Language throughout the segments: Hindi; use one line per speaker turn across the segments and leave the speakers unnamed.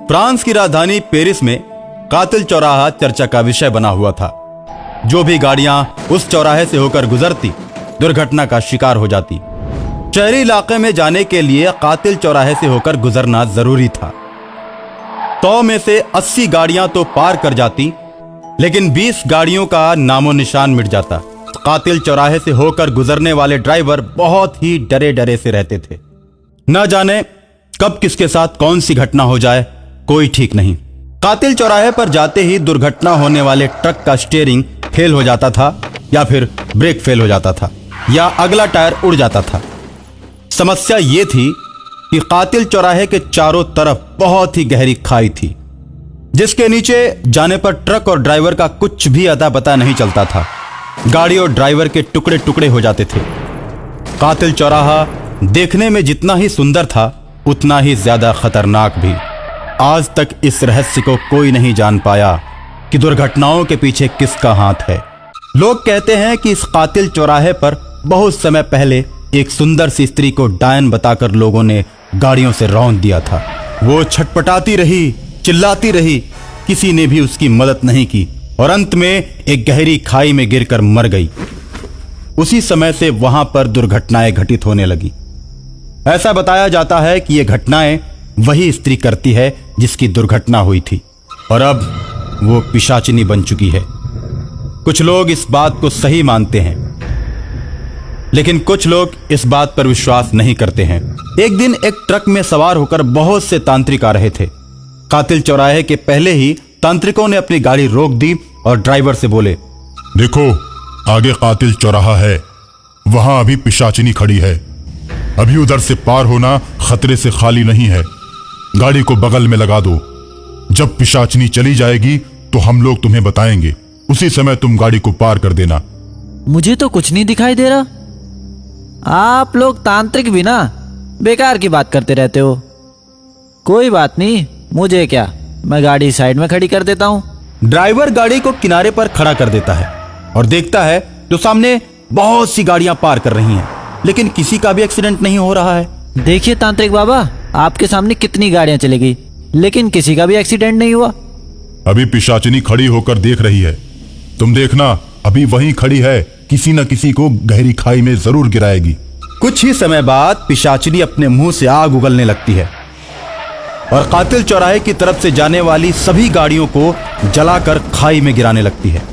फ्रांस की राजधानी पेरिस में कातिल चौराहा चर्चा का विषय बना हुआ था। जो भी गाड़ियां उस चौराहे से होकर गुजरती दुर्घटना का शिकार हो जाती। शहरी इलाके में जाने के लिए कातिल चौराहे से होकर गुजरना जरूरी था। 100 में से 80 गाड़ियां तो पार कर जाती, लेकिन 20 गाड़ियों का नामो निशान मिट जाता। कातिल चौराहे से होकर गुजरने वाले ड्राइवर बहुत ही डरे डरे से रहते थे। न जाने कब किसके साथ कौन सी घटना हो जाए, कोई ठीक नहीं। कातिल चौराहे पर जाते ही दुर्घटना होने वाले ट्रक का स्टीयरिंग फेल हो जाता था, या फिर ब्रेक फेल हो जाता था, या अगला टायर उड़ जाता था। समस्या ये थी कि कातिल चौराहे के चारों तरफ बहुत ही गहरी खाई थी, जिसके नीचे जाने पर ट्रक और ड्राइवर का कुछ भी अता पता नहीं चलता था। गाड़ी और ड्राइवर के टुकड़े टुकड़े हो जाते थे। कातिल चौराहा देखने में जितना ही सुंदर था, उतना ही ज्यादा खतरनाक भी। आज तक इस रहस्य को कोई नहीं जान पाया कि दुर्घटनाओं के पीछे किसका हाथ है। लोग कहते हैं कि इस कातिल चौराहे पर बहुत समय पहले एक सुंदर सी स्त्री को डायन बताकर लोगों ने गाड़ियों से रौंद दिया था। वो छटपटाती रही, चिल्लाती रही, किसी ने भी उसकी मदद नहीं की और अंत में एक गहरी खाई में गिरकर मर गई। उसी समय से वहां पर दुर्घटनाएं घटित होने लगी। ऐसा बताया जाता है कि ये घटनाएं वही स्त्री करती है जिसकी दुर्घटना हुई थी, और अब वो पिशाचिनी बन चुकी है। कुछ लोग इस बात को सही मानते हैं, लेकिन कुछ लोग इस बात पर विश्वास नहीं करते हैं। एक दिन एक ट्रक में सवार होकर बहुत से तांत्रिक आ रहे थे। कातिल चौराहे के पहले ही तांत्रिकों ने अपनी गाड़ी रोक दी और ड्राइवर से बोले,
देखो, आगे कातिल चौराहा है, वहां अभी पिशाचिनी खड़ी है। अभी उधर से पार होना खतरे से खाली नहीं है। गाड़ी को बगल में लगा दो। जब पिशाचिनी चली जाएगी तो हम लोग तुम्हें बताएंगे। उसी समय तुम गाड़ी को पार कर देना।
मुझे तो कुछ नहीं दिखाई दे रहा। आप लोग तांत्रिक भी ना बेकार की बात करते रहते हो। कोई बात नहीं, मुझे क्या, मैं गाड़ी साइड में खड़ी कर देता हूँ।
ड्राइवर गाड़ी को किनारे पर खड़ा कर देता है और देखता है तो सामने बहुत सी गाड़ियां पार कर रही हैं, लेकिन किसी का भी एक्सीडेंट नहीं हो रहा है।
देखिए तांत्रिक बाबा, आपके सामने कितनी गाड़ियां चली गई, लेकिन किसी का भी एक्सीडेंट नहीं हुआ।
अभी पिशाचिनी खड़ी होकर देख रही है। तुम देखना, अभी वहीं खड़ी है, किसी न किसी को गहरी खाई में जरूर गिराएगी।
कुछ ही समय बाद पिशाचिनी अपने मुंह से आग उगलने लगती है और कातिल चौराहे की तरफ से जाने वाली सभी गाड़ियों को जलाकर खाई में गिराने लगती है।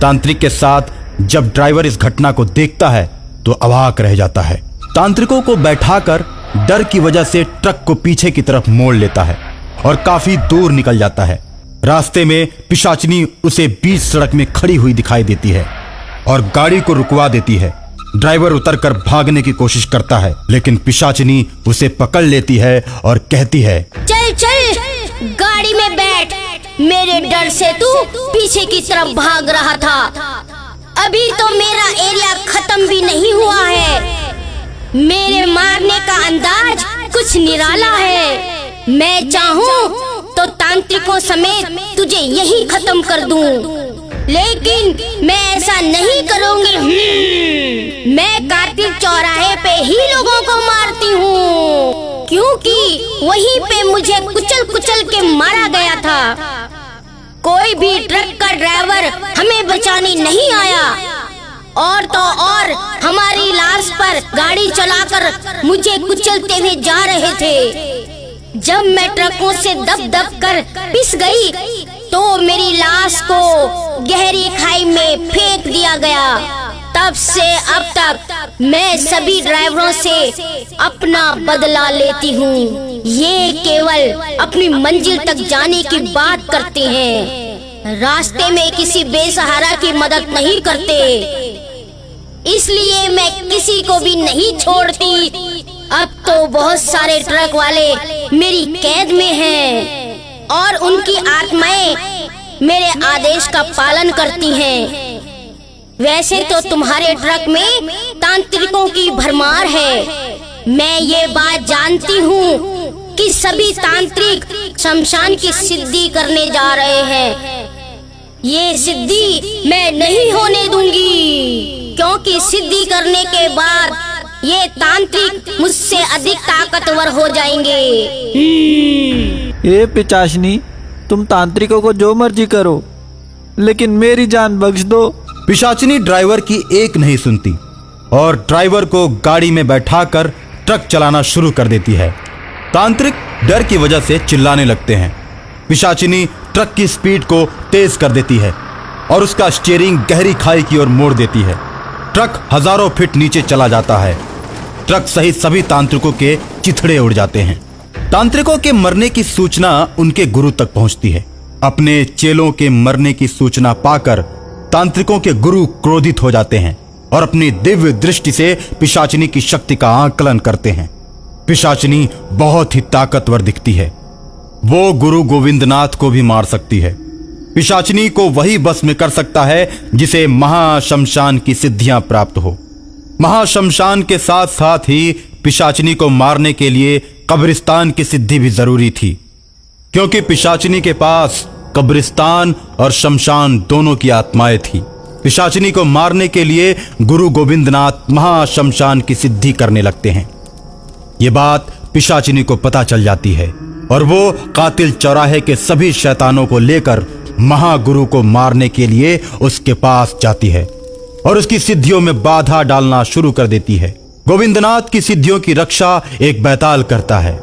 तांत्रिक के साथ जब ड्राइवर इस घटना को देखता है तो अवाक रह जाता है। तांत्रिकों को बैठाकर डर की वजह से ट्रक को पीछे की तरफ मोड़ लेता है और काफी दूर निकल जाता है। रास्ते में पिशाचिनी उसे बीच सड़क में खड़ी हुई दिखाई देती है और गाड़ी को रुकवा देती है। ड्राइवर उतरकर भागने की कोशिश करता है, लेकिन पिशाचिनी उसे पकड़ लेती है और कहती है,
चल चल, गाड़ी में बैठ। मेरे डर से तू पीछे की तरफ भाग रहा था। अभी तो मेरा एरिया खत्म भी नहीं हुआ है। मेरे मारने का अंदाज कुछ निराला है। मैं चाहूँ तो तांत्रिकों समेत तुझे यहीं खत्म कर दूं, लेकिन मैं ऐसा नहीं करूँगी। मैं कातिल चौराहे पे ही लोगों को मारती हूँ, क्योंकि वहीं पे मुझे कुचल कुचल के मारा गया था। कोई भी ट्रक का ड्राइवर हमें बचाने नहीं आया, और तो और हमारी लाश पर गाड़ी चलाकर मुझे कुचलते हुए जा रहे थे। जब मैं ट्रकों से दब दब कर पिस गई तो मेरी लाश को गहरी खाई में फेंक दिया गया। तब से अब तक मैं सभी ड्राइवरों से अपना बदला लेती हूँ। ये केवल अपनी मंजिल तक जाने की बात करते हैं, रास्ते में किसी बेसहारा की मदद नहीं करते। इसलिए मैं किसी को भी नहीं छोड़ती। अब तो बहुत सारे ट्रक वाले मेरी कैद में हैं और उनकी आत्माएं मेरे आदेश का पालन करती हैं। वैसे तो तुम्हारे ट्रक में तांत्रिकों की भरमार है। मैं ये बात जानती हूँ कि सभी तांत्रिक शमशान की सिद्धि करने जा रहे हैं। ये सिद्धि मैं नहीं होने दूंगी, क्योंकि सिद्धि करने के बाद ये तांत्रिक मुझसे अधिक ताकतवर हो जाएंगे।
ए पिचाशनी, तुम तांत्रिकों को जो मर्जी करो, लेकिन मेरी जान बख्श दो।
पिशाचिनी ड्राइवर की एक नहीं सुनती और ड्राइवर को गाड़ी में बैठाकर ट्रक चलाना शुरू कर देती है। तांत्रिक डर की वजह से चिल्लाने लगते हैं। पिशाचिनी ट्रक की स्पीड को तेज कर देती है और उसका स्टीयरिंग गहरी खाई की ओर मोड़ देती है। ट्रक हजारों फीट नीचे चला जाता है। ट्रक सहित सभी तांत्रिकों के चिथड़े उड़ जाते हैं। तांत्रिकों के मरने की सूचना उनके गुरु तक पहुंचती है। अपने चेलों के मरने की सूचना पाकर तांत्रिकों के गुरु क्रोधित हो जाते हैं और अपनी दिव्य दृष्टि से पिशाचिनी की शक्ति का आकलन करते हैं। पिशाचिनी बहुत ही ताकतवर दिखती है। वो गुरु गोविंदनाथ को भी मार सकती है। पिशाचिनी को वही बस में कर सकता है जिसे महाशमशान की सिद्धियां प्राप्त हो। महाशमशान के साथ साथ ही पिशाचिनी को मारने के लिए कब्रिस्तान की सिद्धि भी जरूरी थी, क्योंकि पिशाचिनी के पास कब्रिस्तान और शमशान दोनों की आत्माएं थी। पिशाचिनी को मारने के लिए गुरु गोविंदनाथ महाशमशान की सिद्धि करने लगते हैं। ये बात पिशाचिनी को पता चल जाती है और वो कातिल चौराहे के सभी शैतानों को लेकर महागुरु को मारने के लिए उसके पास जाती है और उसकी सिद्धियों में बाधा डालना शुरू कर देती है। गोविंदनाथ की सिद्धियों की रक्षा एक बैताल करता है।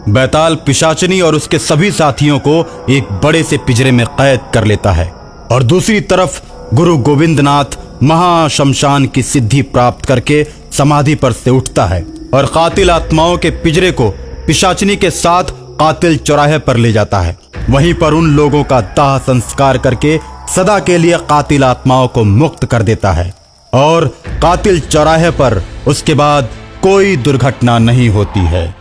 बैताल पिशाचिनी और उसके सभी साथियों को एक बड़े से पिंजरे में कैद कर लेता है और दूसरी तरफ गुरु गोविंदनाथ महाशमशान की सिद्धि प्राप्त करके समाधि पर से उठता है और कातिल आत्माओं के पिंजरे को पिशाचिनी के साथ कातिल चौराहे पर ले जाता है। वहीं पर उन लोगों का दाह संस्कार करके सदा के लिए कातिल आत्माओं को मुक्त कर देता है और कातिल चौराहे पर उसके बाद कोई दुर्घटना नहीं होती है।